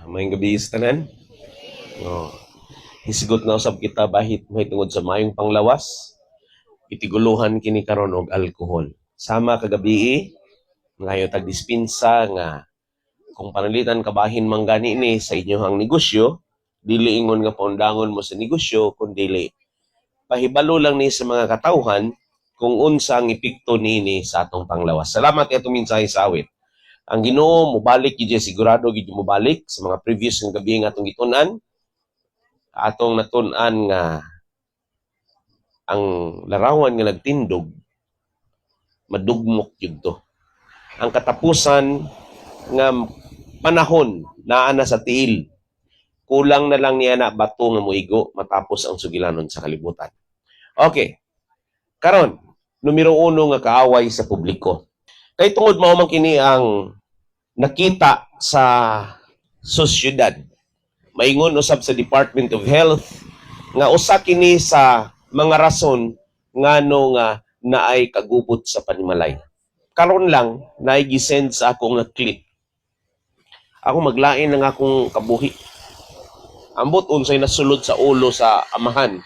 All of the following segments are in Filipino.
May gabi sa tanan. No. Hisgot na usab kita bahit may tungod sa mayong panglawas. Itiguluhan kini karon og alkohol. Sama kagabi ngayo tag dispensa nga kung panalitan kabahin man gani ni sa inyong negosyo, dili ingon nga paundangon mo sa negosyo kundi pahibalo lang ni sa mga katawhan kung unsa ang epekto niini sa atong panglawas. Salamat atong mensahe sa awit. Ang Ginoo mobalik gid sigurado gid mobalik sa mga previous nga gabi nga atong gitun-an. Atong natun-an nga ang larawan nga nagtindog madugmok jud to. Ang katapusan nga panahon naa na sa tiil. Kulang na lang niya na bato nga moigo matapos ang sugilanon sa kalibutan. Okay. Karon, numero 1 nga kaaway sa publiko. Kay tungod mao man kini ang nakita sa sosyedad. Maingon usab sa Department of Health nga usa kini sa mga rason ngano nga naay kagubot sa panimalay. Karon lang naay gisend sa akong nga clip. Ako maglain ng akong kabuhi. Ambot unsay nasulod sa ulo sa amahan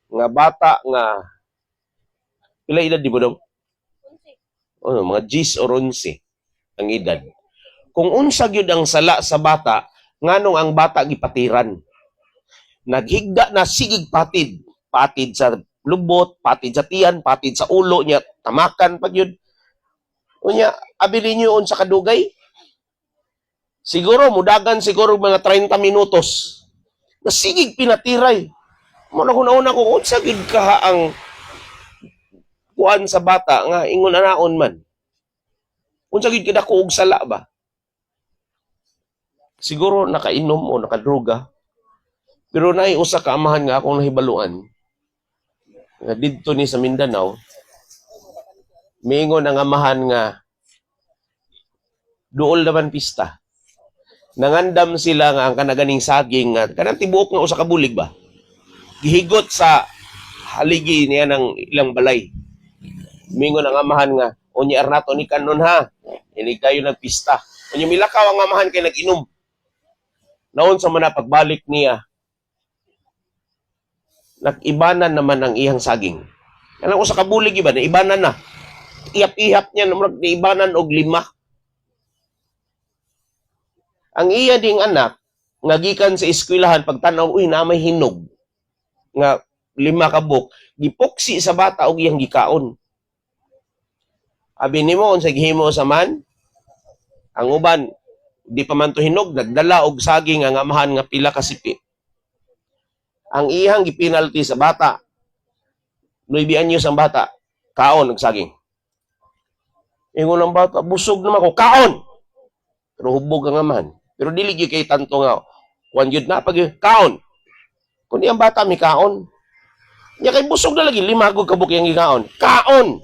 nga bata nga pila edad di mo daw? Mga 10 or 11 ang edad. Kung unsa gyud ang sala sa bata, nganong ang bata gipatiran. Naghigda na sigig patid. Patid sa lubot, patid sa tiyan, patid sa ulo niya, tamakan pag yun. Unya, abilin niyo unsa kadugay? Siguro, mudagan siguro mga 30 minutos. Nasigig pinatiray. Muna una ko, unsa gid ka ang kuan sa bata nga ingon anaon man. Unsa gid kada ko og sala ba? Siguro nakainom o nakadruga. Pero naay usa ka amahan nga akong nahibaluan. Nga didto ni sa Mindanao, miingon ang amahan nga duol naman pista. Nangandam sila nga ang kanaganing saging nga kanang tibuok nga usa ka bulig ba? Gihigot sa haligi niya ng ilang balay. Mingon ang amahan nga, unya arnato ni kanon ha. Ini kayo nagpista. Unya milakaw ang amahan kay nag-inom. Naon sa man pagbalik niya, nag-ibanan naman ang iyang saging. Kanang usa ka bulig iba, naibanan na. Ihap-ihap niya namang naibanan og 5. Ang iya ding anak, nga gikan sa eskwelahan pagtanaw, uy, na may hinog. Nga 5 ka buok, gipoksi sa bata og iyang gikaon. Abi nimo unsa gihimo sa man? Ang uban di pa man to hinog, nagdala og saging ang amahan nga pila ka sipi. Ang iyang gipinalty sa bata, 9 anyos ang bata, kaon og saging. Ingon ang bata, busog naman ko, kaon! Pero hubog ang amahan. Pero dili gyud kay tanto nga, kuan gyud na pag kaon. Kundi ang bata mi kaon. Nya kay busog na lagi 5 kabuk yang gikaon. Kaon!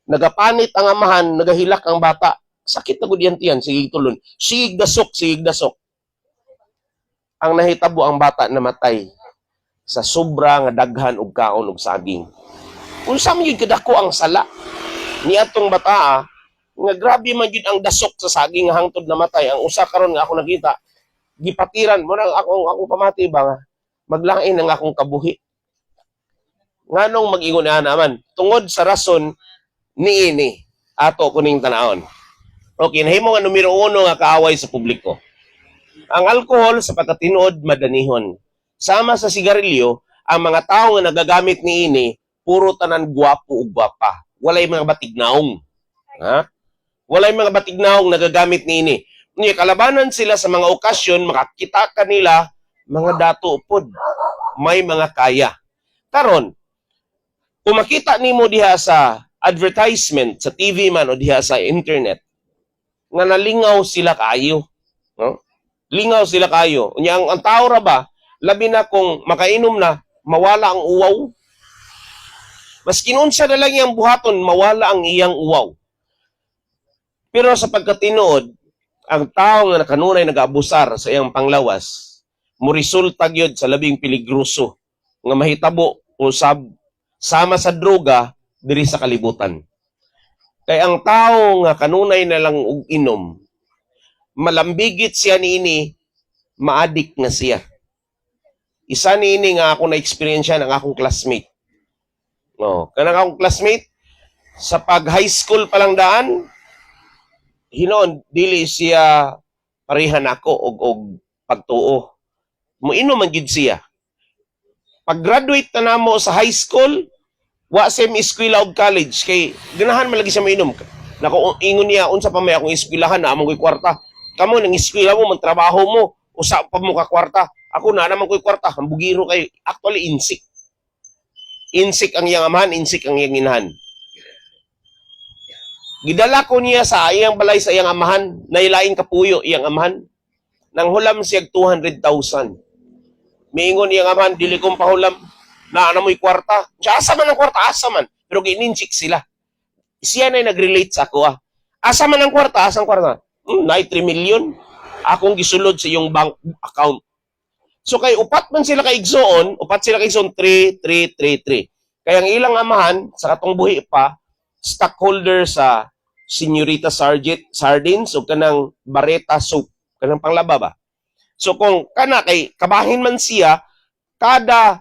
Nagapanit ang amahan, nagahilak ang bata. Sakit na gud yan tiyan, sigig tulon. Sigig dasok, sigig dasok. Ang nahitabo ang bata namatay sa sobra nga daghan og kaon og saging. Unsa man gyud kadako ang sala ni atong bata nga grabe man gyud ang dasok sa saging nga hangtod namatay. Ang usa karon nga ako nakita, gipatiran mo nang akong pamati ba nga maglain ang akong kabuhi. Nganong mag-ingon na naman tungod sa rason niini ato kuning tanahon. Okay, nahimo nga numero 1 nga kaaway sa publiko. Ang alkohol sa pagkatinuod madanihon. Sama sa sigarilyo, ang mga tao nga nagagamit niini puro tanan gwapo ug gwapa. Walay mga batignaong. Ha? Walay mga batignaong nagagamit niini. Unya kalabanan sila sa mga okasyon, makakita kanila mga dato pod. May mga kaya. Karon, kung makita nimo diha sa advertisement sa TV man o diha sa internet nga nalingaw sila kayo, no? Lingaw sila kayo. Unya ang tao ra ba labi na kung makainom na mawala ang uwaw. Maski unsa na lang iyang buhaton mawala ang iyang uwaw. Pero sa pagkatinuod, ang tao nga kanunay nag-aabusar sa iyang panglawas, mo resulta gyud sa labing peligroso nga mahitabo usab sama sa droga diri sa kalibutan. Kay ang tao nga kanunay na lang og inom, malambigit siya niini, maadik na siya. Isa niini nga ako na-experience ng akong classmate. No, kanang akong classmate, sa pag-high school pa lang daan, hinoon, dili siya parihan ako og pagtuo. Muinom man gid siya. Pag-graduate na namo sa high school, wa same eskwela og college kay ganahan man lagi siya mainom. Nako ingon niya unsa pa may akong eskwelahan na among ko'y kwarta. Kamo nang eskwela mo, man trabaho mo, usa pa mo ka kwarta. Ako na naman ko'y kwarta, hambugiro kay actually insik. Insik ang iyang amahan, insik ang iyang inahan. Gidala ko niya sa iyang balay sa iyang amahan, nailaing kapuyo iyang amahan. Nang hulam siya 200,000. Miingon iyang amahan, dili kong pahulam. Na mo'y kwarta. Siya, asa man ang kwarta, asa man. Pero gininsik sila. Siya na nag-relate sa ako. Asa man ang kwarta, asang kwarta? Na 3 million. Akong gisulod sa iyong bank account. So kay upat man sila kay igsoon, 3. Kaya ang ilang amahan, sa katong buhi pa, stockholder sa Señorita Sardines o kanang Bareta Soup, kanang panglaba ba? So kung kana kay kabahin man siya, kada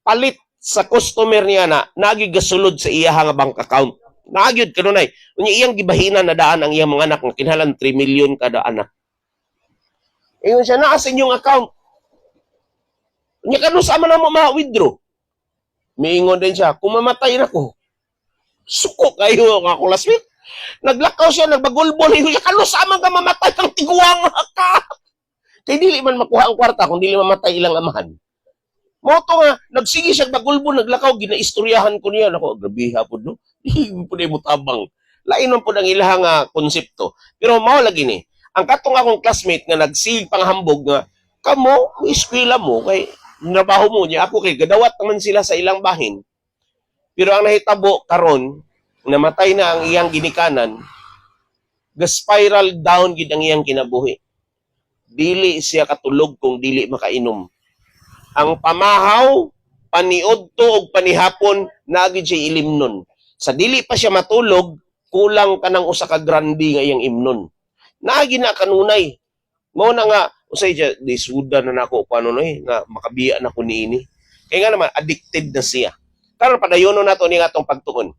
palit sa customer niya na nagigasulod sa iya nga bank account. Nagyud kanunay. Unya iyang gibahinan na daan ang iyang mga anak nga kinahanglan 3 million kada anak. Ingon siya naa sa inyong account. Unya kanu sa man mo ma-withdraw. Miingon din siya, kung mamatay na ko, suko kayo nga classmate. Naglakaw siya, nagbagulbol. Siya, kano sama ka mamatay kang tiguang ka? Kaya dili man makuha ang kwarta kung dili mamatay ilang amahan. Moto nga, nagsige siya, bagulbol, naglakaw, ginaistoryahan ko niya. Ako, grabe hapon, no? Hindi po na mutabang. Lain man po ng ilang konsepto. Pero mao lagi ni. Ang katong akong classmate nga nagsig panghambog nga, kamo, eskwela mo, kay nabaho mo niya. Ako kay gadawat naman sila sa ilang bahin. Pero ang nahitabo karon, namatay na ang iyang ginikanan, ga-spiral down gid ang iyang kinabuhi. Dili siya katulog kung dili makainom. Ang pamahaw, paniudto ug panihapon nagid siya ilimnon. Sa dili pa siya matulog, kulang ka ng usa ka grandi nga iyang imnon. Naagi na kanunay. Mao na nga usay siya disuda na nako kuno nga makabiya na ko niini. Kaya nga naman addicted na siya. Karon padayonon nato ni atong pagtuon.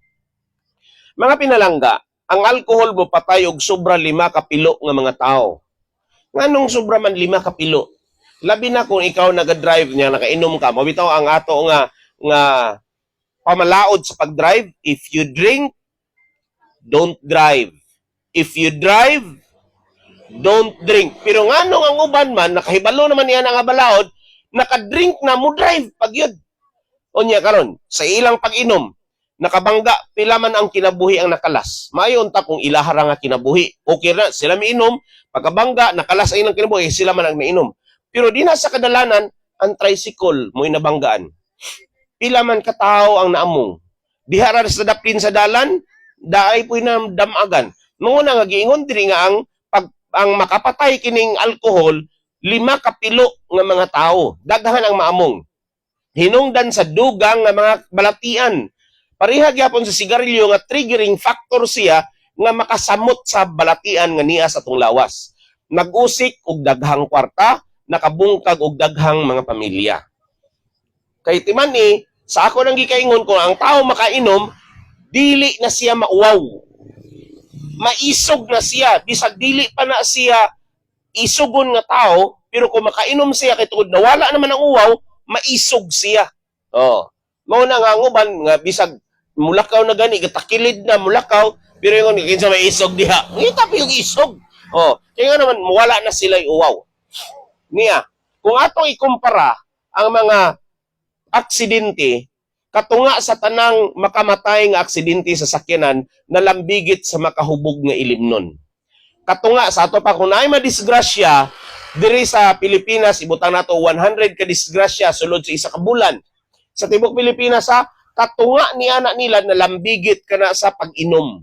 Mga pinalangga, ang alcohol mo patay og sobra 5 kapilo nga mga tao. Nganong sobra man 5 kapilo? Labi na kung ikaw naga-drive niya, nakainom ka, mabitaw ang ato nga pamalaod sa pag-drive. If you drink, don't drive. If you drive, don't drink. Pero nganong ang uban man, nakahibalo naman niya nga balaod, naka-drink na mo drive pag yun. Unya karon sa ilang pag-inom, nakabangga, pila man ang kinabuhi ang nakalas. Mayon ta kung ilahara nga kinabuhi. Okay na, sila miinom, pagkabangga, nakalas ay ng kinabuhi, sila man ang nainom. Pero di na sa kadalanan, ang tricycle mo'y nabanggaan. Pila man katao ang naamong. Dihara sa daplin sa dalan, daay po'y na damagan. Muna nga giingon diri nga ang makapatay kining alcohol, 5 kapilo nga mga tao. Daghan ang maamong. Hinungdan sa dugang nga mga balatian. Pareha gyapon sa sigarilyo nga triggering factor siya nga makasamot sa balatian nga niya sa atong lawas. Nag-usik og daghang kwarta, nakabungkag og daghang mga pamilya. Kay timan sa ako nang gikaingon ko, ang tao makainom, dili na siya mauwaw. Maisog na siya. Bisag dili pa na siya isugon nga tao, pero kung makainom siya kay tungod nawala naman ang uwaw, maisog siya. Oh. Mao na nga nguban nga bisag mulakaw na gani, gatakilid na mulakaw, pero yung kinsa may isog diha. Ngita pa yung isog. Oh, kaya nga naman wala na sila yung uwaw. Niya, kung atong ikumpara ang mga aksidente katunga sa tanang makamatay nga aksidente sa sakyanan nalambigit sa makahubog nga ilimnon. Katunga sa ato pa kung naay madisgrasya diri sa Pilipinas, ibutang nato 100 ka disgrasya sulod sa isa ka bulan. Sa tibok Pilipinas katunga ni anak nila nalambigit kana sa pag-inom.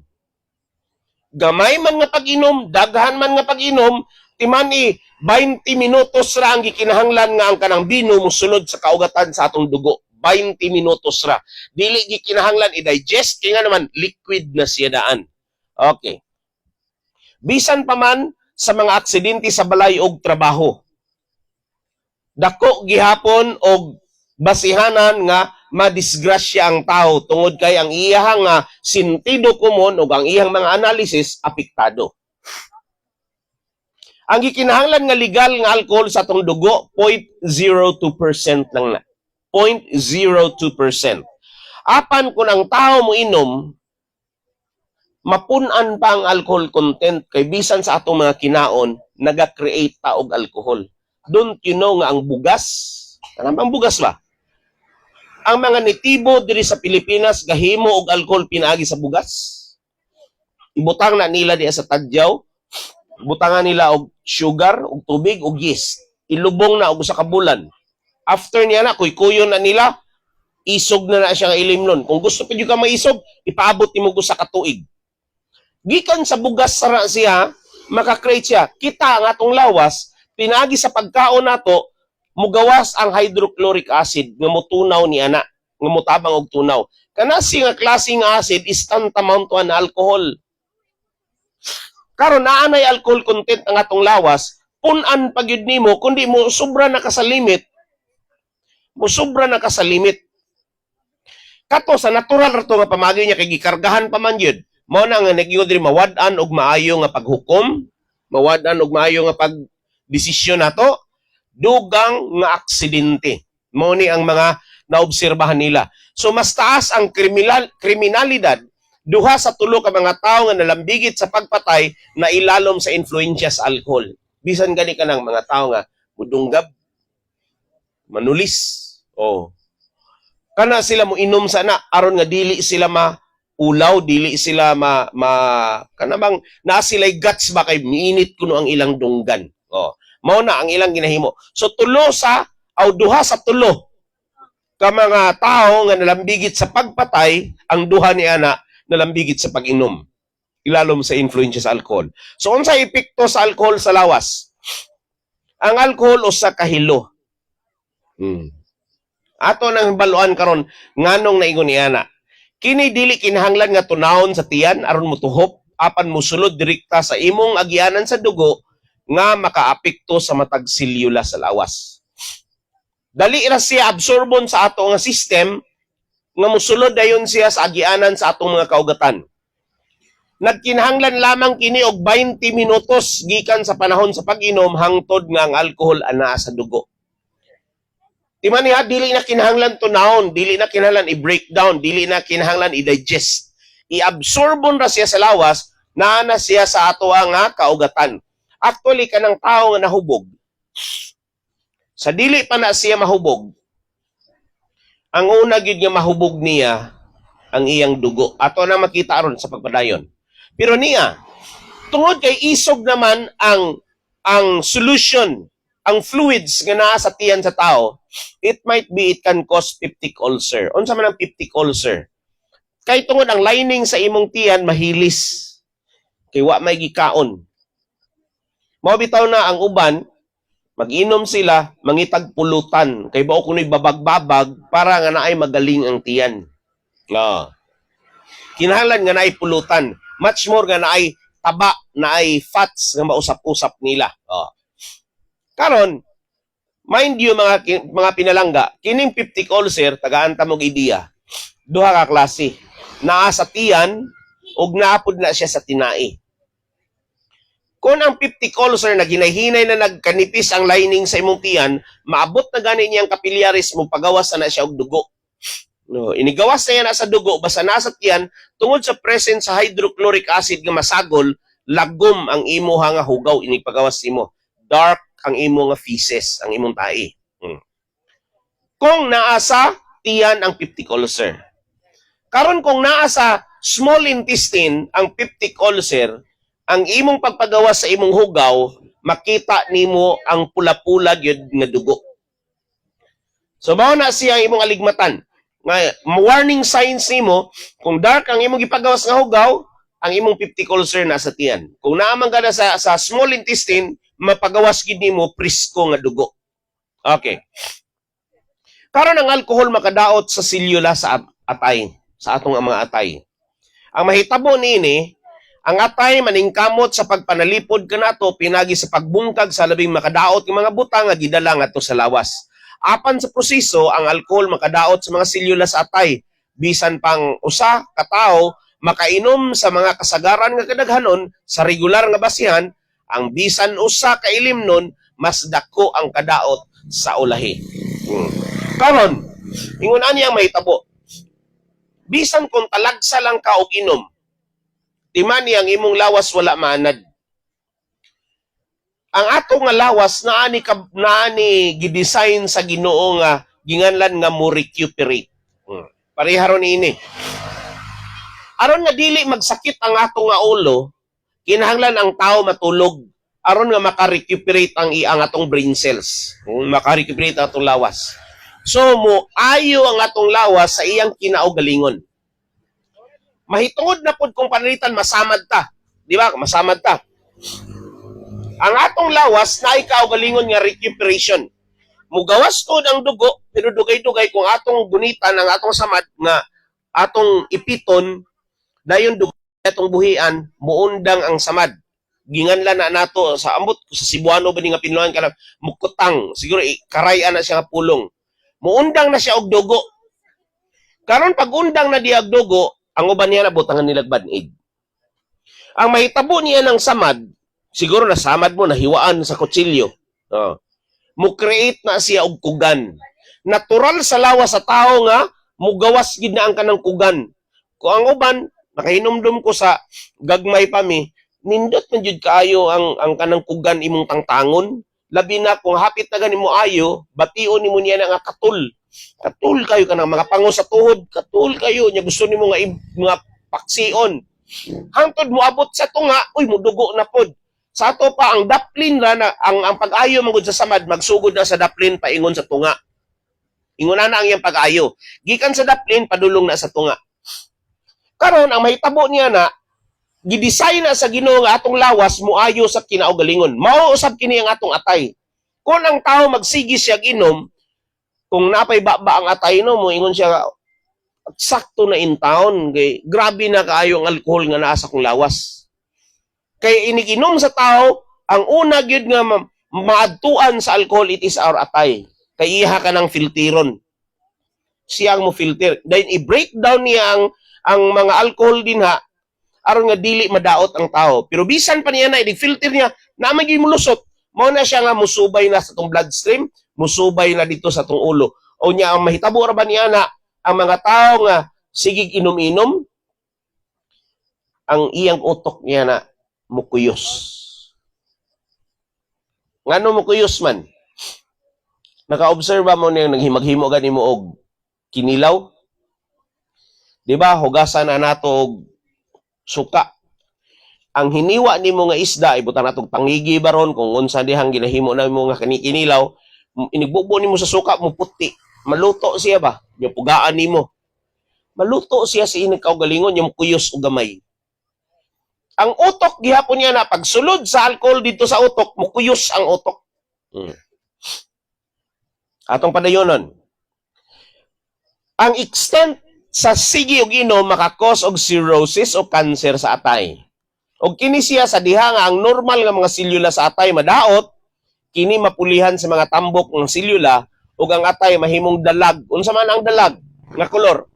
Gamay man nga pag-inom, daghan man nga pag-inom, timani 20 minutos ra ang gikinahanglan nga ang kanang bino mosulod sa kaugatan sa atong dugo. 20 minutos ra. Dili gikinahanglan i-digest kaya nga naman liquid na siya daan. Okay. Bisan pa man sa mga aksidente sa balay og trabaho. Dako gihapon og basihanan nga madisgrasya ang tao tungod kay ang iyang sentido komon ug ang iyang mga analysis apektado. Ang gikinahanglan nga legal nga alcohol sa atong dugo 0.02% lang na. 0.02%. Apan kung ang tao mo inom, mapunan pa ang alcohol content kay bisan sa atong mga kinaon naga-create ta og alcohol. Don't you know nga ang bugas, ang bugas ba? Ang mga nitibo diri sa Pilipinas gahimo og alcohol pinaagi sa bugas. Ibutang na nila diya sa tadyaw, butangan nila og sugar, og tubig, og yeast. Ilubong na og usa ka bulan. After niya na, kuy-kuyon na nila, isog na siya nga ilimnon. Kung gusto pa ka maisog, ipaabot nimo usa ka tuig. Gikan sa bugas sara siya, maka-create siya. Kita ang atong lawas, pinagi sa pagkaon nato, mugawas ang hydrochloric acid nga motunaw ni ana, nga motabang og tunaw. Kana siya nga klaseng acid is tantamount to an alcohol. Karon naanay alcohol content ang atong lawas, punan pagyud nimo kundi mo sobra na ka sa limit. Kato sa natural rato nga pamagi niya kay gikargahan pa man yun. Mao na nga nagyud diri mawad-an og maayo nga paghukom, mawad-an og maayo nga pagdesisyon nato, dugang nga aksidente. Mao ni ang mga naobserbahan nila. So mas taas ang kriminalidad duha sa tulo ka mga tawo nga nalambigit sa pagpatay na ilalom sa influensya sa alcohol. Bisan gani ka ng mga tawo nga mudunggab, manulis, kana sila mo inom sana aron nga dili sila maulaw, dili sila kanabang naa sila'y guts ba kay miinit kuno ang ilang dunggan. Mao na ang ilang ginahimo. So duha sa tulo ka mga tao nga nalambigit sa pagpatay, ang duha ni ana nalambigit sa pag-inom. Ilalom sa influensya sa alcohol. So unsa epekto sa alcohol sa lawas? Ang alcohol usa ka hilo. Ato nang baluan karon nganong naingon ni ana. Kini dili kinahanglan nga tunahon sa tiyan aron motuhop apan mosulod direkta sa imong agyanan sa dugo nga makaapekto sa matag selyula sa lawas. Dali ra siya absorbon sa ato nga system nga mosulod dayon siya sa agyanan sa atong mga kaugatan. Nagkinahanglan lamang kini og 20 minutos gikan sa panahon sa pag-inom hangtod nga ang alcohol ana sa dugo. Timan niya, dili na kinahanglan tunahon, dili na kinahanglan i-breakdown, dili na kinahanglan i-digest. I-absorbon ra siya sa lawas, na siya sa ato nga kaugatan. Actually, kanang tao nga nahubog, sa dili pa na siya mahubog, ang una gyud nga mahubog niya, ang iyang dugo. Ato na makita aron sa pagpadayon. Pero niya, tungod kay isog naman ang solution, ang fluids nga naa sa tiyan sa tao, it can cause peptic ulcer. Unsa man ang peptic ulcer? Kay tungod ang lining sa imong tiyan mahilis. Kay wa may gikaon. Mao bitaw na ang uban, mag-inom sila, mangitag pulutan. Kay bao kuno'y babag-babag para nga naay magaling ang tiyan. Kinahanglan nga naay pulutan. Much more nga naay taba, naay fats nga mausap-usap nila. Karon, mind you mga pinalangga, kining peptic ulcer, tagaan ta mong ideya, duha ka klase. Naa sa tiyan, ug naapod na siya sa tinai. Kung ang peptic ulcer na ginahinay na nagkanipis ang lining sa imong tiyan, maabot na gani niyang capillaries mo, pagawas na siya og dugo. Inigawas na yan sa dugo, basta nasa tiyan, tungod sa presence sa hydrochloric acid nga masagol, lagom ang imo nga hugaw, inipagawas imo. Dark ang imo nga feces, ang imong tae. Kung naasa tiyan ang peptic ulcer. Karon kung naasa small intestine ang peptic ulcer, ang imong pagpagawas sa imong hugaw, makita nimo ang pula-pula gyud nga dugo. So mao na siya ang imong aligmatan. Nga warning signs nimo kung dark ang imong gipagawas nga hugaw, ang imong peptic ulcer na sa tiyan. Kung naamang gana sa small intestine, mapagawas gid nimo prisko nga dugo. Okay. Karon ang alcohol makadaot sa selyula sa atay, sa atong mga atay. Ang mahitabo niini, Ang atay maningkamot sa pagpanalipod kanato pinagi sa pagbungkag sa labing makadaot ng mga butang nga gidala ngadto sa lawas. Apan sa proseso, ang alkohol makadaot sa mga selyula sa atay. Bisan pang usa ka tawo makainom sa mga kasagaran nga kadaghanon sa regular nga basihan, ang bisan usa ka ilimnon mas dako ang kadaot sa ulahi. Karon, ingon ani ang mahitabo. Bisan kung talagsa lang ka og inom, timani ang imong lawas wala maanad. Ang ato nga lawas naani gidesign sa Ginoo nga ginganlan nga mo recuperate. Pareharon ini. Aron nga dili magsakit ang ato nga ulo, kinahanglan ang tao matulog aron nga maka-recuperate ang atong brain cells. Maka-recuperate ang atong lawas. So mo ayo ang atong lawas sa iyang kinaugalingon. Mahitungod na pud kung panalitan masamad ta. Di ba? Masamad ta. Ang atong lawas na ikaugalingon nga recuperation. Mugawas to ang dugo, pero dugay-dugay kung atong gunitan ang atong samad nga atong ipiton, dayon dugo atong buhian, muundang ang samad. Ginganlan na nato sa ambot sa Cebuano ba ni nga pinluan ka mukutang, siguro karayan na siya nga pulong. Muundang na siya og dugo. Karon pag undang na diag dugo, ang uban niya na butangan nilag band-aid. Ang mahitabo niya ng samad, siguro nasamad mo, nahiwaan sa kutsilyo. Mo-create na siya og kugan. Natural sa lawas sa tao nga, mugawas gid na ang kanang kugan. Kung ang uban, nakahinumdum ko sa gagmay pa mi, nindot man jud kaayo ang kanang kugan imong tangtangon. Labi na kung hapit na gani mo ayo, bation nimo niya nga katul. Katul kayo kanang mga pango sa tuhod, katul kayo nya gusto nimo nga mga paksion. Hangtod mo abot sa tunga, uy mudugo na pod. Sa ato pa ang daplin ra na ang pag-ayo magud sa samad magsugod na sa daplin paingon sa tunga. Ingon na ang iyang pag-ayo. Gikan sa daplin padulong na sa tunga. Karon ang mahitabo niya na gidesign na sa Ginoo nga atong lawas moayo sa kinaugalingon. Mao usab kini ang atong atay. Kung ang tao magsigi siya ginom, kung napay baba ang atay no, moingon siya sakto na in town, kay grabe na kaayo ang alcohol nga naa sa akong lawas. Kay iniginom sa tao, ang una gyud nga maadtuan sa alcohol, it is our atay. Kay iha ka ng filteron. Siya ang mo filter. Then i-break down niya ang mga alcohol din ha, aron nga dili madaot ang tao. Pero bisan pa niya na i-filter niya, na maging mulusot, mao na siya nga musubay na sa tong bloodstream, musubay na dito sa tong ulo. O niya ang mahitabo ra ba niya na ang mga tao nga sigig inom-inom, ang iyang utok niya na mukuyos. Ngano mukuyos man? Naka-observe mo niya naghimag-himo gani mo og kinilaw? Di ba? Hugasan na nato og suka. Ang hiniwa nimo nga isda ibutan natong tangigi baron kung unsa dihang ginahimo na mo nga kinilaw, inigbubo nimo sa suka mo puti. Maluto siya ba? Yung pugaan nimo. Maluto siya sa inig kaugalingon yung kuyos o gamay. Ang utok gihapon niya na pagsulod sa alcohol dito sa utok, mukuyos ang utok. Atong padayonon. Ang extent sa sige og inom makakos og cirrhosis o cancer sa atay. Og kini siya sa diha nga ang normal nga mga selula sa atay madaot, kini mapulihan sa mga tambok ng selula ug ang atay mahimong dalag. Unsa man ang dalag nga kolor?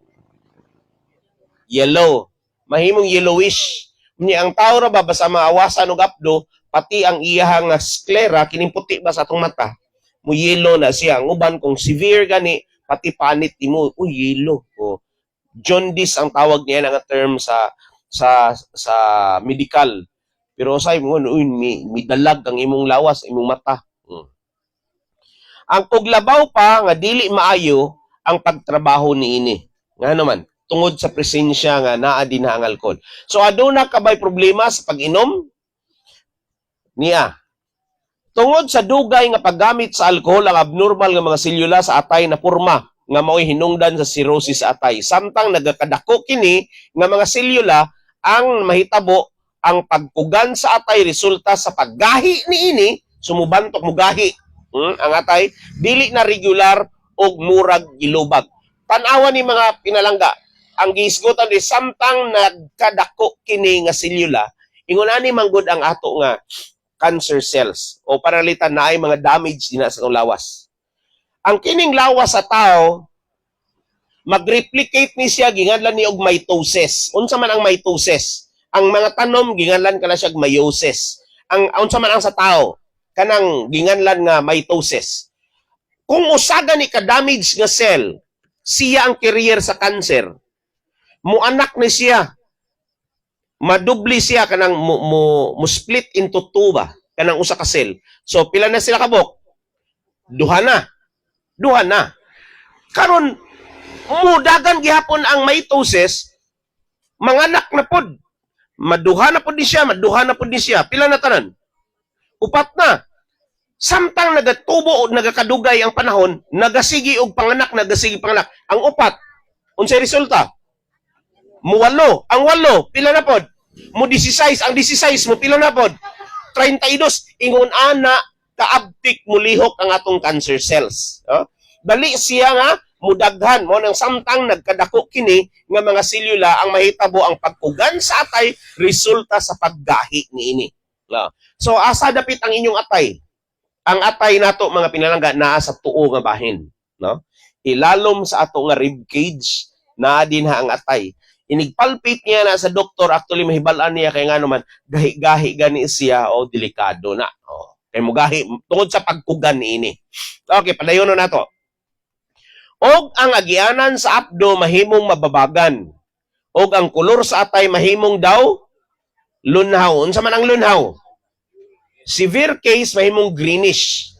Yellow. Mahimong yellowish. Niya ang tao ra ba basta maawasan og apdo, pati ang iyahang sclera kining puti ba sa atong mata, mo yellow na siya. Ang uban kung severe gani, pati panit imo, yellow. O jaundice ang tawag niya nga term sa medical. Pero say mo may dalag ang imong lawas, imong mata. Ang puglabaw pa nga dili maayo ang pagtrabaho niini. Nga naman, tungod sa presensya nga naa din ang alcohol. So aduna ka bay problema sa pag-inom? Niya. Tungod sa dugay nga paggamit sa alcohol ang abnormal nga mga selula sa atay na porma nga mao'y hinungdan sa cirrhosis sa atay. Samtang nagakadako kini nga mga selula ang mahitabo ang pagkugan sa atay resulta sa paggahi niini, sumubantok mugahi. Ang atay dili na regular og murag gilubag. Tan-awan ni mga pinalangga, ang giisgutan ni samtang nagkadako kini nga selula, Ingon ani manggod ang ato nga cancer cells o panalitan na ay mga damage din sa atong lawas. Ang kining lawas sa tao mag-replicate ni siya ginganlan ni og mitosis. Unsa man ang mitosis? Ang mga tanom ginganlan kana siya meiosis. Ang unsa man ang sa tao kanang ginganlan nga mitosis. Kung usaga ni ka-damage nga cell, siya ang carrier sa cancer. Muanak ni siya. Madubli siya kanang mo split into two ba kanang usa ka cell. So pila na sila kabok? Duha na. Karon mudagan gihapon ang mitosis, manganak na pod. Maduha na pod ni siya. Pila na tanan? Upat na. Samtang nagatubo o nagakadugay ang panahon, nagasigi og panganak. Ang upat, unsay resulta? Muwalo. Ang walo, pila na pod? Mo 16. Ang 16 mo pila na pod? 32. Ingon ana kaabtik mulihok ang atong cancer cells. Dali siya nga mudaghan mo nang samtang nagkadako kini nga mga selula ang mahitabo ang pagkugan sa atay resulta sa paggahi niini. So asa dapit ang inyong atay? Ang atay nato mga pinalangga naa sa tuo nga bahin, no? Ilalom sa ato nga rib cage naa dinha ang atay. Inigpalpit niya na sa doktor, actually mahibal-an niya kay nga naman gahi-gahi gani siya o delikado na. Kay mo gahi tungod sa pagkugan niini. Okay, padayon na nato. Og ang agianan sa abdo mahimong mababagan. Og ang kolor sa atay mahimong daw lunhaw. Unsa man ang lunhaw? Severe case mahimong greenish.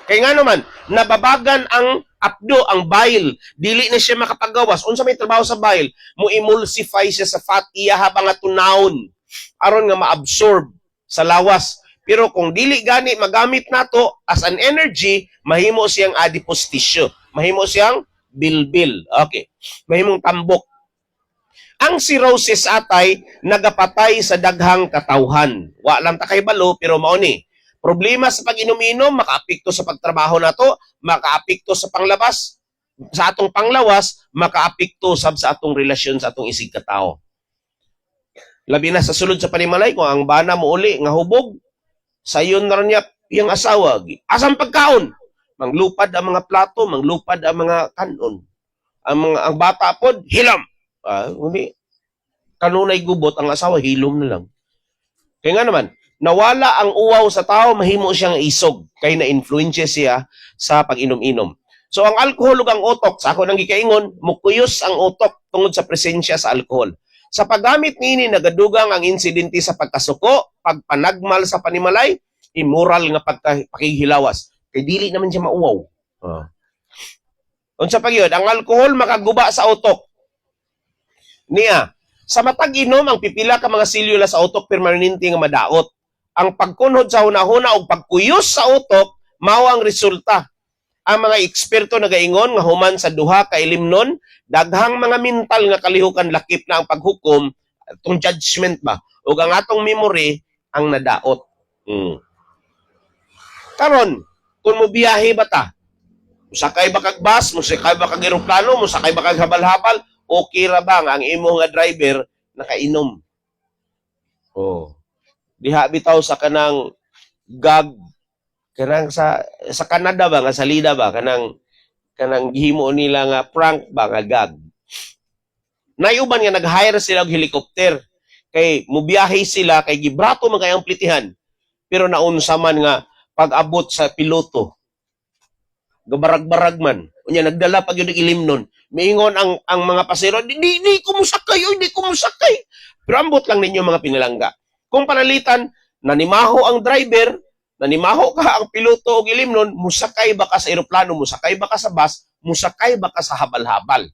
Kay nga naman nababagan ang abdo, ang bile, dili na siya makapagawas. Unsa may trabaho sa bile? Mo emulsify siya sa fat iya habang nga tunawon aron nga maabsorb sa lawas. Pero kung dili gani magamit nato as an energy, mahimo siyang adipose tissue. Mahimo siyang bilbil. Okay. Mahimong tambok. Ang cirrhosis atay nagapatay sa daghang katawhan. Wa lang ta kay balo pero mao ni. Problema sa pag-inom-inom, makaapekto sa pagtrabaho nato, makaapekto sa panglabas, sa atong panglawas, makaapekto sa atong relasyon sa atong isig katao. Labi na sa sulod sa panimalay kung ang bana mo uli nga hubog, sayon na rin niya yung asawa. Asang pagkaon? Manglupad ang mga plato, manglupad ang mga kanon. Ang bata pod hilom. Uni kanunay gubot ang asawa hilom na lang. Kaya nga naman, nawala ang uwaw sa tao, mahimo siyang isog kay na-influensya siya sa pag-inom-inom. So ang alcohol ug ang utok, sa ako nang gikaingon, mukuyos ang utok tungod sa presensya sa alcohol. Sa paggamit niini nagadugang ang insidente sa pagkasuko, pagpanagmal sa panimalay, immoral nga pagpakihilawas. Kay dili naman siya mauwaw. Unsa pa gyud, ang alcohol makaguba sa utok. Niya, sa matag inom ang pipila ka mga selula sa utok permanente nga madaot. Ang pagkunhod sa hunahuna o pagkuyos sa utok mao ang resulta. Ang mga eksperto nagaingon nga human sa duha ka ilimnon, daghang mga mental nga kalihukan lakip na ang paghukom, atong judgment ba, ug ang atong memory ang nadaot. Karon, kung mo biyahe ba ta? Musakay ba kag bus, musakay ba kag eroplano, musakay ba kag habal-habal, okay ra ba ang imo nga driver nakainom? Diha bitaw sa kanang gag kanang sa Canada ba nga salida ba kanang gihimo nila nga prank ba nga gag. Nayuban nga nag-hire sila og helicopter kay mubiyahe sila kay gibrato man kay ang plitihan. Pero naunsa man nga pag-abot sa piloto gabarag-barag man. Unya nagdala pag yung ilimnon. Miingon ang mga pasero, hindi ko musakay. Pero ambot lang ninyo mga pinalangga. Kung panalitan, nanimaho ang driver, nanimaho ka ang piloto o ilimnon, musakay ba ka sa eroplano, musakay ba ka sa bus, musakay ba ka sa habal-habal.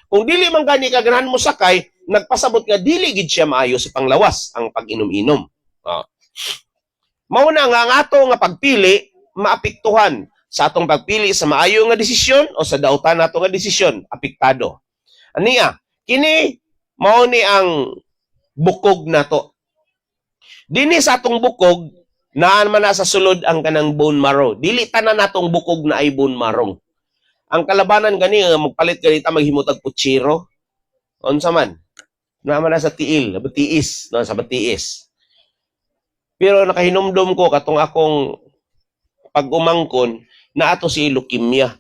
Kung dili man gani ka ganahan musakay, nagpasabot nga dili gid siya maayo sa panglawas ang pag-inom-inom. Mao na nga ang ato nga pagpili maapektuhan sa atong pagpili sa maayo nga desisyon o sa dautan nato nga desisyon, apektado. Aniya, kini mao ni ang bukog nato. Dinhi sa atong bukog, naan man na sa sulod ang kanang bone marrow. Dili tanan natong bukog na ay bone marrow. Ang kalabanan gani magpalit ganita maghimutag putsiro. Unsa man? Naman na sa tiil, batiis, no, sa batiis. Pero nakahinumdum ko katong akong pag-umangkon na ato si leukemia.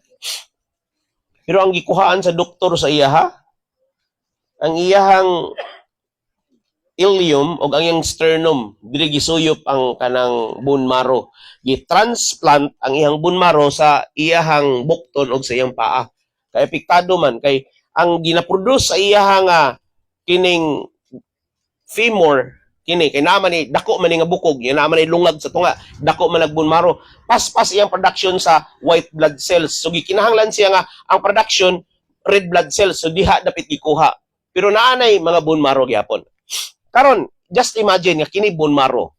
Pero ang gikuhaan sa doktor sa iya ang iyahang ileum o ang iyang sternum, dili gisuyop ang kanang bone marrow. Gi-transplant ang iyang bone marrow sa iyahang bukton o sa iyang paa. Kay apektado man kay ang ginaproduce sa iyahang kining femur kini kay naman ni dako man nga bukog, yan naman ni lungag sa tunga, dako man bone marrow, paspas iyang production sa white blood cells. So gikinahanglan siya nga ang production red blood cells, so diha dapat gikuha. Pero naanay mga bone marrow gyapon. Karon, just imagine nga kini bone marrow.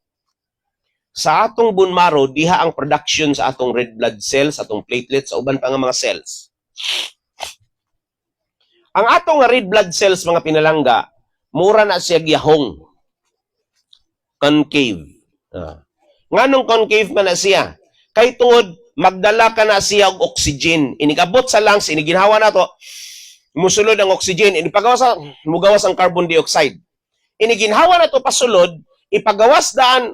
Sa atong bone marrow diha ang production sa atong red blood cells, atong platelets, sa uban pa nga mga cells. Ang atong red blood cells mga pinalangga, mura na siya gihong concave. Nganong concave man na siya? Kay tungod magdala ka na siya og oxygen. Inigabot sa lungs, iniginhawa na to, musulod ang oxygen, mugawas ang carbon dioxide. Iniginhawa na to pasulod, ipagawas daan,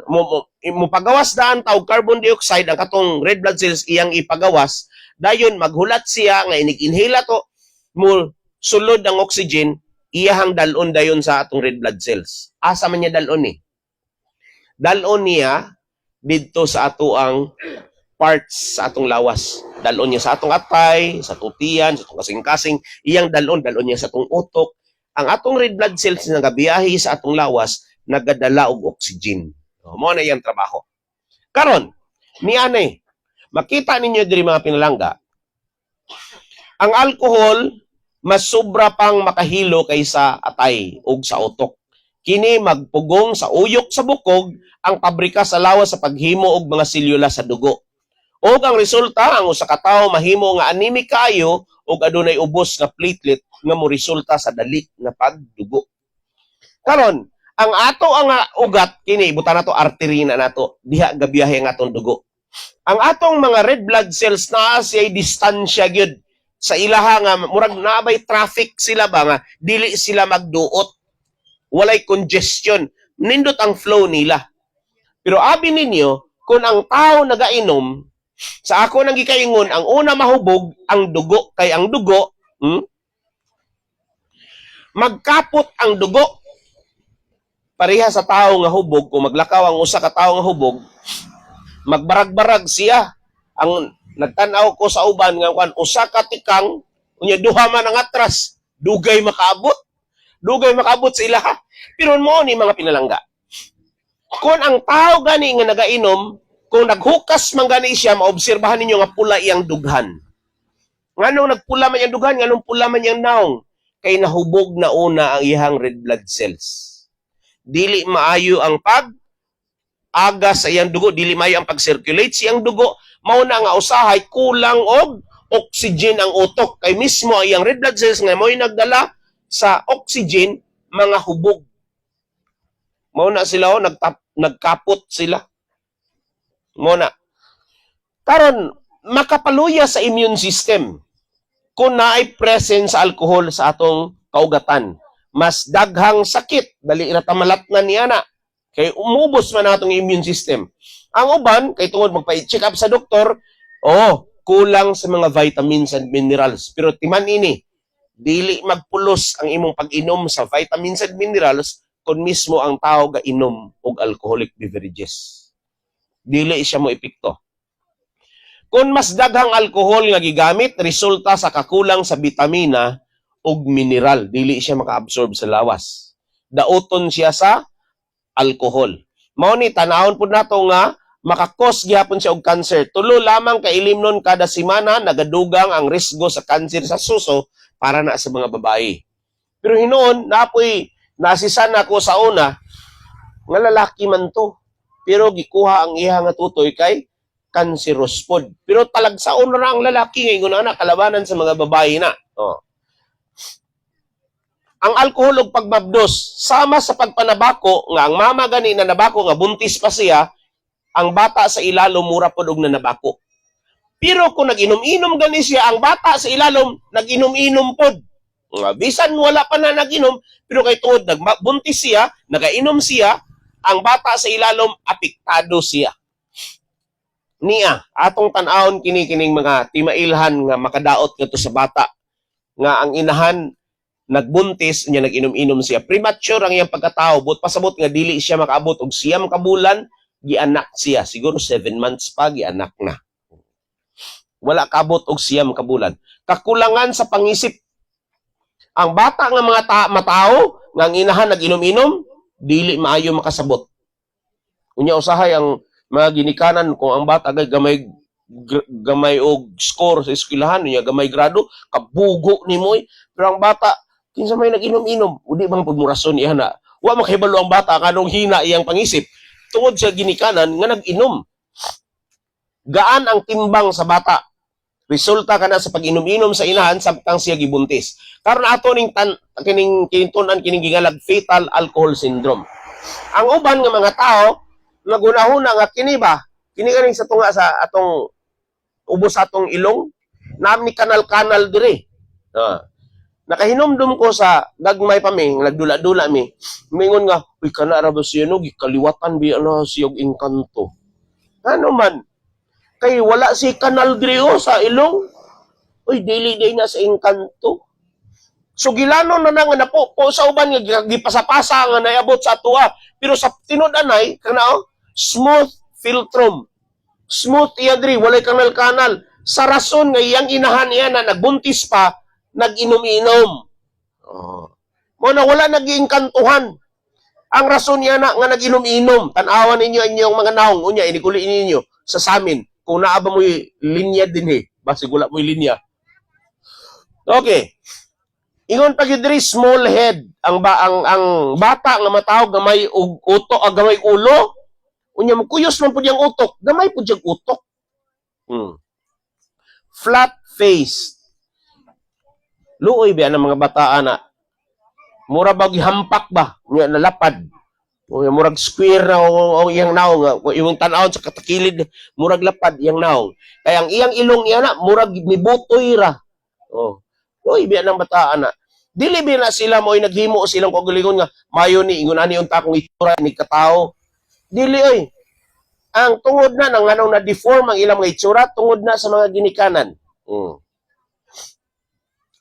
mupagawas daan taog carbon dioxide, ang katong red blood cells iyang ipagawas, dayon maghulat siya nga inig-inhala to, mo sulod ang oxygen, iyahang dalon dayon sa atong red blood cells. Asa man niya dalon ni? Dalon niya didto sa ato ang parts sa atong lawas. Dalon niya sa atong atay, sa tutian, sa atong kasing-kasing, iyang dalon niya sa atong utok. Ang atong red blood cells na nagabiyahe sa atong lawas, nagadala og oxygen. Mao na iyang trabaho. Karon, nianay, makita ninyo diri mga pinalangga, ang alcohol mas sobra pang makahilo kaysa atay ug sa utok. Kini magpugong sa uyok sa bukog ang pabrika sa lawas sa paghimo og mga selula sa dugo. Og ang resulta, ang usa ka tawo mahimo nga anemic kaayo ug adunay ubos nga platelet nga mo resulta sa dali nga pagdugo. Karon, ang ato ang ugat kini buta nato artery na nato diha gabiyahe ang atong dugo. Ang atong mga red blood cells naa siya distansya gyud sa ilaha nga murag naabay traffic sila ba nga dili sila magduot. Walay congestion, nindot ang flow nila. Pero abi ninyo, kung ang tao nagainom, sa ako nang gikaingon, ang una mahubog, ang dugo. Kay ang dugo, magkapot ang dugo. Pareha sa tao nga hubog, kung maglakaw ang usa ka tao nga hubog, magbarag-barag siya. Ang nagtanaw ko sa uban nga usa ka tikang, unya duha man ang atras, dugay makaabot sa ilaha. Pero mo ni mga pinalangga. Kung ang tao gani nga nagainom, kung naghukas man gani siya, maobserbahan ninyo nga pula iyang dughan. Nganong nagpula man iyang dughan, nganong pula man iyang naong, kay nahubog na una ang iyang red blood cells. Dili maayo ang aga sa iyang dugo, dili maayo ang pag-circulate sa iyang dugo, mao na nga usahay kulang og oxygen ang utok. Kay mismo ang iyang red blood cells nga mo'y nagdala sa oxygen, mga hubog. Mao na sila nagkapot sila. Mao na. Karon makapaluya sa immune system kung naay presence sa alcohol sa atong kaugatan. Mas daghang sakit, dali ra ta malatnan niya na. Kay umubos man atong immune system. Ang uban kay tungod magpa-check up sa doktor, kulang sa mga vitamins and minerals. Pero timan ini, dili magpulos ang imong pag-inom sa vitamins and minerals kung mismo ang tao gainom og alcoholic beverages. Dili siya mo epekto. Kung mas daghang alcohol nga gigamit, resulta sa kakulang sa bitamina ug mineral. Dili siya maka-absorb sa lawas. Dauton siya sa alcohol. Mao ni tanawon pud nato nga makakos gihapon siya og cancer. Tulo lamang ka ilimnon kada semana nagadugang ang risgo sa cancer sa suso para na sa mga babae. Pero hinoon, nasisan ako sa una, nga lalaki man to. Pero gikuha ang iha nga tutoy kay cancerous pod. Pero talagsaon na ang lalaki ngayon na kalabanan sa mga babae na. Ang alcohol ug pagmabdos, sama sa pagpanabako, nga ang mama gani na nabako, nga buntis pa siya, ang bata sa ilalom mura pod og nanabako. Pero kung nag-inom-inom gani siya, ang bata sa ilalom, nag-inom-inom pod. Bisan wala pa na nag-inom, pero kay tungod nagbuntis siya, nagainom siya, ang bata sa ilalom apektado siya. Niya, atong tan-awon kining mga timailhan nga makadaot ngadto sa bata nga ang inahan nagbuntis niya nag-inom-inom siya. Premature ang iyang pagkatao, but pasabot nga dili siya makaabot og siyam ka bulan, gianak siya. Siguro 7 months pa gianak na. Wala kaabot og siyam ka bulan. Kakulangan sa pangisip. Ang bata nga mga matao nga ang inahan nag-inom-inom, dili maayo makasabot. Unya usahay ang mga ginikanan kung ang bata gay gamay og score sa eskwelahan niya, gamay grado, kabugo ni moy. Pero ang bata kinsa may nag-inom-inom, udi bang pagmurason iha na. Wa makahibalo ang bata kanong hina iyang pangisip tungod sa ginikanan nga nag-inom. Gaan ang timbang sa bata. Resulta kana sa pag-inom-inom sa inahan samtang siya gibuntis. Karon ato ning kining tun-an kining gingalag fetal alcohol syndrome. Ang uban nga mga tao nagunahuna nga kini kaning sa tunga sa atong ubos atong ilong, nami kanal-kanal diri. Nakahinumdum ko sa gagmay pa mi, nagdula-dula mi. Mingon nga, uy kana ra ba siya no gikaliwatan bi ana siyog engkanto. Ano man? Kay wala si kanal diri sa ilong. Uy dili day na sa engkanto. So gilano na nga napo sa uban nga gipasa-pasa nga naabot sa atuwa. Pero sa tinud-anay kana smooth philtrum. Smooth iya diri, walay kanal-kanal. Sa rason nga iyang inahan iya na nagbuntis pa, nag-inom-inom. Mo na wala nag-iingkantuhan. Ang rason niya na nga nag-inom-inom. Tanawan ninyo inyong mga naong. Unya, inikuli ninyo sa samin. Kung naaba mo'y linya din Basig wala mo'y linya. Okay. Ingon pag diri small head. Ang bata nga matawag gamay utok, gamay ulo. Unya magkuyos man pud yang utok, gamay pud yang utok. Flat face. Luoy ba ang mga bata na mura ba gihampak ba, nya nalapad. O murag square na o iyang naong, yung tan-awon sa katakilid, murag lapad iyang naong. Kaya ang iyang ilong niya na murag mibutoy ra. Luoy ba ang bata na. Dili ba na sila mo naghimo silang kagalingon nga mayo ni ingon ani unta akong itsura ni katao. Dili oy. Ang tungod na nang anong na-deform ang ilang mga itsura tungod na sa mga ginikanan.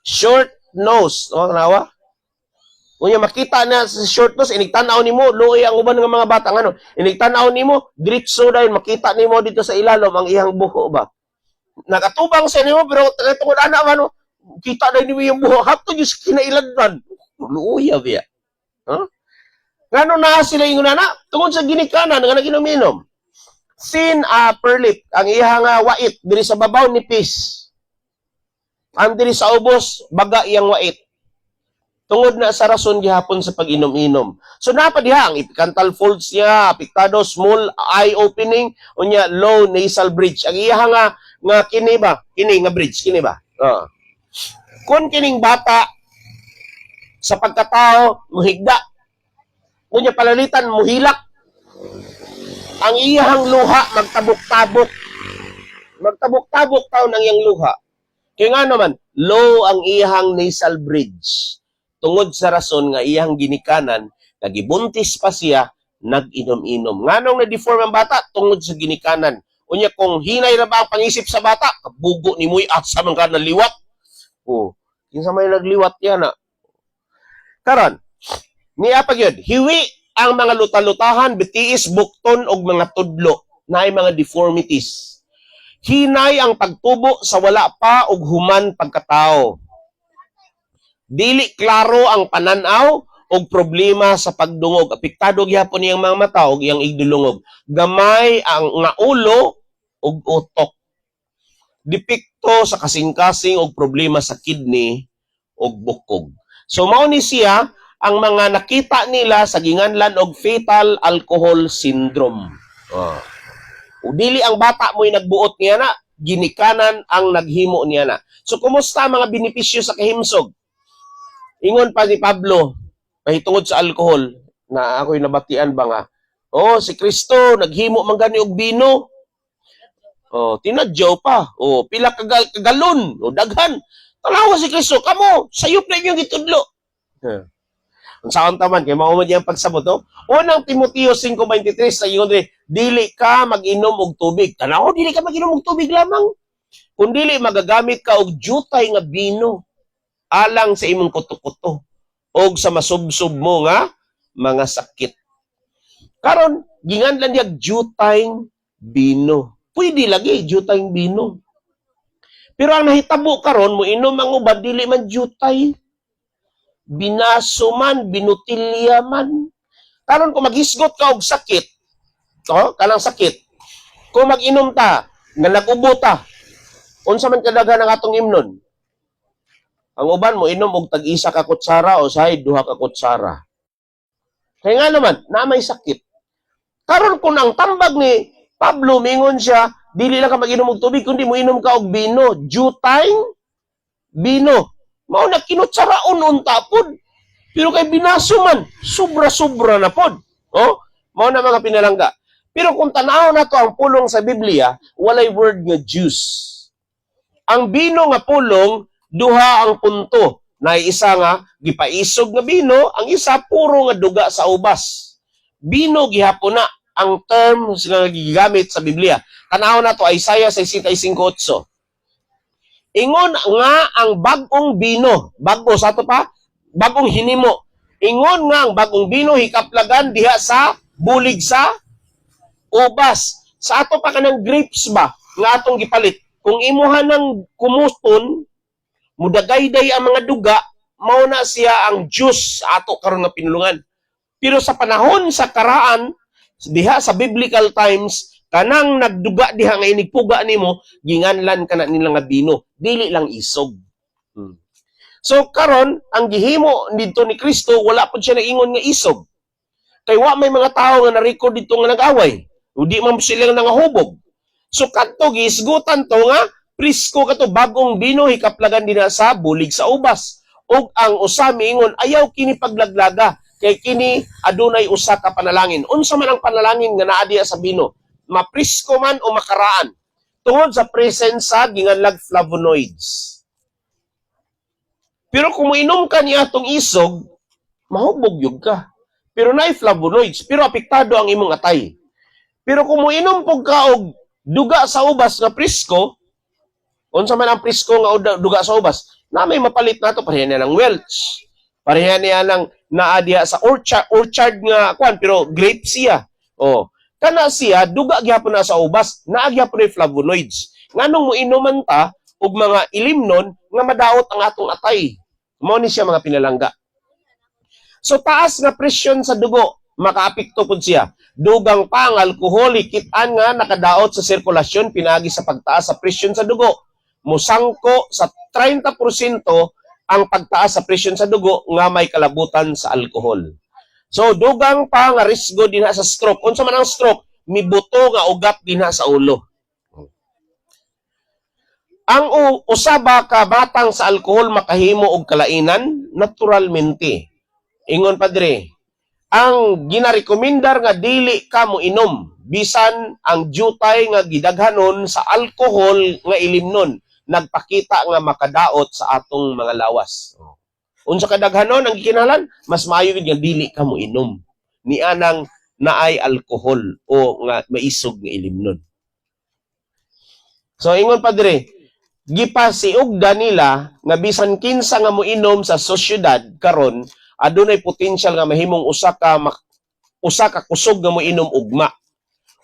Short nose. Nawa? Unya makita na sa short nose, inigtanaw nimo, luoy ang uban nga mga bata ngano. Inigtanaw nimo, diretso dayon makita nimo dito sa ilalom ang iyang buho ba. Nakatubang sa nimo pero tungod ana ngano, kita dayon nimo yung buho hapto just kinailadman. Luoy biya. Ngano na sila ingon na tungod sa ginikanan nga naginom-inom. Thin upper lip, ang iyang wait diri sa babaw nipis. Ang diri sa ubos, baga iyang wait. Tungod na sa rason gihapon sa pag-inom-inom. So napadiha ang epicanthal folds niya, apektado, small eye opening, unya low nasal bridge. Ang iyang nga kini nga bridge, kini ba? Kung kining bata sa pagkatao muhigda, unya palalitan muhilak. Ang iyang luha magtabok-tabok. Magtabok-tabok taon ang iyang luha. Kaya nga naman, low ang iyang nasal bridge. Tungod sa rason nga iyang ginikanan, nagibuntis pa siya, nag-inom-inom. Nganong na-deform ang bata? Tungod sa ginikanan. Unya kung hinay na ba ang pangisip sa bata, kabugo ni mo'y asa man ka naliwat. Kinsa may nagliwat yan Karon, niya pag yun, hiwi ang mga luta-lutahan, bitiis, bukton, og mga tudlo na ay mga deformities. Hinay ang pagtubo sa wala pa og human pagkatao. Dili klaro ang pananaw og problema sa pagdungog. Apektado gyapon iyang mga mata og iyang igdulungog. Gamay ang nga ulo og utok. Depekto sa kasing-kasing og problema sa kidney og bukog. So mao ni siya ang mga nakita nila sa ginganlan og fetal alcohol syndrome. O dili ang bata mo'y nagbuot niya na, ginikanan ang naghimo niya na. So kumusta mga benepisyo sa kahimsog? Ingon pa ni Pablo, mahitungod sa alcohol, na ako'y nabatian ba nga, si Kristo, naghimo man gani og bino. Tinadyaw pa. Pila kagalon, daghan. Tanawa si Kristo, kamo, sayop na inyong itudlo. Ang saan taman, kaya maumad yung pagsabot, no? Unang Timoteo 5:23 sa ingon dili ka mag-inom og tubig. Tanaw, dili ka mag-inom og tubig lamang. Kung dili, magagamit ka og jutay nga bino alang sa imong kuto-kuto og sa masubsob mo nga mga sakit. Karon, ginganlan niya jutayng bino. Pwede lagi, jutayng bino. Pero ang nahitabo karon mo inom ang uban, dili man jutay. Binaso man, binutilya man. Karon kung maghisgot ka og sakit, kanang sakit, kung mag-inom ta, nga nag-ubo ta, unsa man kadaghan ang atong imnon? Ang uban mo inom og tag-isa ka kutsara o say duha ka kutsara. Kaya nga naman, na may sakit. Karon kung ang tambag ni Pablo, mingon siya, dili lang ka mag-inom og tubig, kundi mo inom ka og bino. Jutayng bino. Mao na kinutsaraon unta pod. Pero kay binaso man, sobra-sobra na pod. Mao na mga pinalangga. Pero kung tanaw na to ang pulong sa Biblia, walay word nga juice. Ang bino nga pulong, duha ang punto. Na isa nga, gipaisog nga bino, ang isa puro nga duga sa ubas. Bino gihapon na ang term nga gigamit sa Biblia. Tanaw na to, Isaiah 65:8. Ingon nga ang bagong bino, bago sa to pa, bagong hinimo. Ingon nga ang bagong bino hikaplagan diha sa bulig sa ubas. Sa ato pa kanang grapes ba nga atong gipalit. Kung imuha ng kumuston, mudagayday ang mga duga, mao na siya ang juice sa ato karon nga pinulungan. Pero sa panahon sa karaan, diha sa biblical times, kanang nagduga diha nga inigpuga nimo, ginganlan kana nila nga bino, dili lang isog. So karon ang gihimo dito ni Kristo, wala pud siya naingon nga isog. Kay wa may mga tao nga na-record dito nga nag-away. Udi man sila nga hubog. So kadto giisgutan to nga prisko kato bagong bino hikaplagan din sa bulig sa ubas. Ug ang usa miingon ayaw kini paglaglaga kay kini adunay usa ka panalangin. Unsa man ang panalangin nga naa diha sa bino? Maprisko man o makaraan. Tungod sa presence sa ginganlag flavonoids. Pero kung mainom ka niya atong isog, mahubog yun ka. Pero naay flavonoids, pero apektado ang imong atay. Pero kung mainom po ka og duga sa ubas nga prisko, unsa man ang prisko nga duga sa ubas, na may mapalit nato pareha niya ng Welch. Pareha niya ng naadiya sa orchard nga kwan, pero grape siya. Kana siya, duga gyapon na sa ubas, naagyapon na flavonoids. Nganong mo inuman ta, og mga ilimnon, nga madaot ang atong atay. Mao ni siya mga pinalangga. So taas nga presyon sa dugo, makaapekto pud siya. Dugang pa ang alcoholic, kitaan nga nakadaot sa sirkulasyon, pinagi sa pagtaas sa presyon sa dugo. Musangko sa 30% ang pagtaas sa presyon sa dugo nga may kalabutan sa alcohol. So, dugang pa nga risgo din sa stroke. Unsa man ang stroke, mibuto nga ugat din sa ulo. Ang usaba ka batang sa alkohol makahimo og kalainan naturalmente. Ingon padre, ang ginarekomendar nga dili ka mo inom bisan ang jutay nga gidaghanon sa alkohol nga ilimnon nagpakita nga makadaot sa atong mga lawas. Unsa kadaghanon ang gikinahanglan, mas maayo gid nga dili ka mo inom. Ni anang naay alkohol o nga maisog nga ilimnon. So ingon padre, gipasiugda nila nga bisan kinsa nga moinom sa sosyedad karon adunay potential nga mahimong usa ka kusog nga moinom ugma.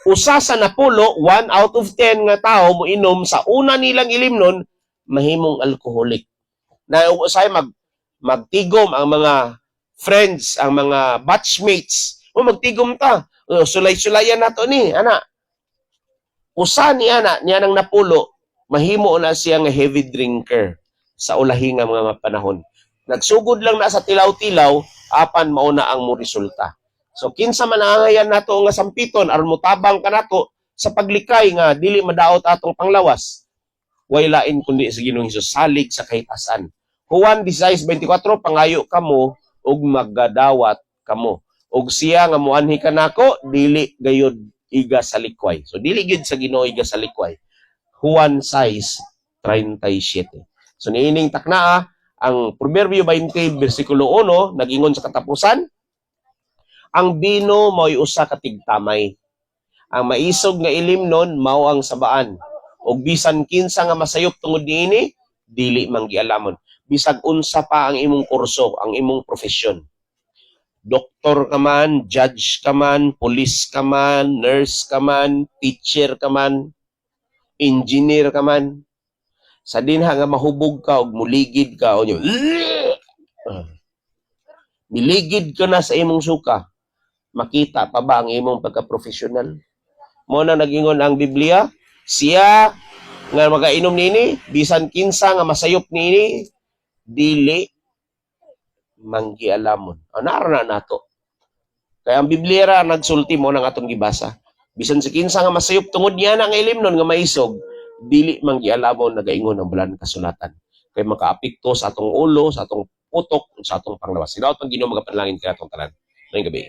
Usa sa napulo, 1 out of 10 nga tao moinom sa una nilang ilimnon mahimong alcoholic. Na usay magtigom ang mga friends, ang mga batchmates. Magtigom ta. Sulay-sulayan nato ni, ana. Usa niya nang napulo, mahimo na siya nga heavy drinker sa ulahi nga mga panahon. Nagsugod lang na sa tilaw-tilaw, apan mauna ang mo resulta. So kinsa man nangangayan nato nga sampiton aron motabang kanato sa paglikay nga dili madaot atong panglawas. Way lain kundi sa Ginoong Hesus salig sa kahit asan. Juan 16:24 pangayo kamo ug maggadawat kamo. Ug siya nga moanhi kanako dili gayud iga sa likway. So dili gid sa Ginoo iga sa likway. Juan 6:37. So niining taknaa ang Proverbio 20 bersikulo 1 nagingon sa katapusan, ang bino mao'y usa ka tigtamay. Ang maisog nga ilimnon mao ang sabaan. Og bisan kinsa nga masayop tungod niini, dili man gialamon. Bisag unsa pa ang imong kurso, ang imong profesyon. Doktor ka man, judge ka man, police ka man, nurse ka man, teacher ka man, engineer ka man. Sa dinha nga mahubog ka og muligid ka o nyo, niligid ka na sa imong suka, makita pa ba ang imong pagka-professional? Mo na nagingon ang Biblia, siya nga magainom nini, bisan kinsa nga masayop nini, dili manggialamon. Naro na nato. Kaya ang Biblia ra nagsulti mo nang atong gibasa. Bisan sa kinsa nga masayop tungod niya na nga ilimnon nga maisog, dili manggialamon nagaingon ang bulan kasulatan. Kay makaapekto sa atong ulo, sa atong putok, sa atong panglawas. Sinaot ang Ginoo magapanalangin kay atong tanan. Ngayong gabi.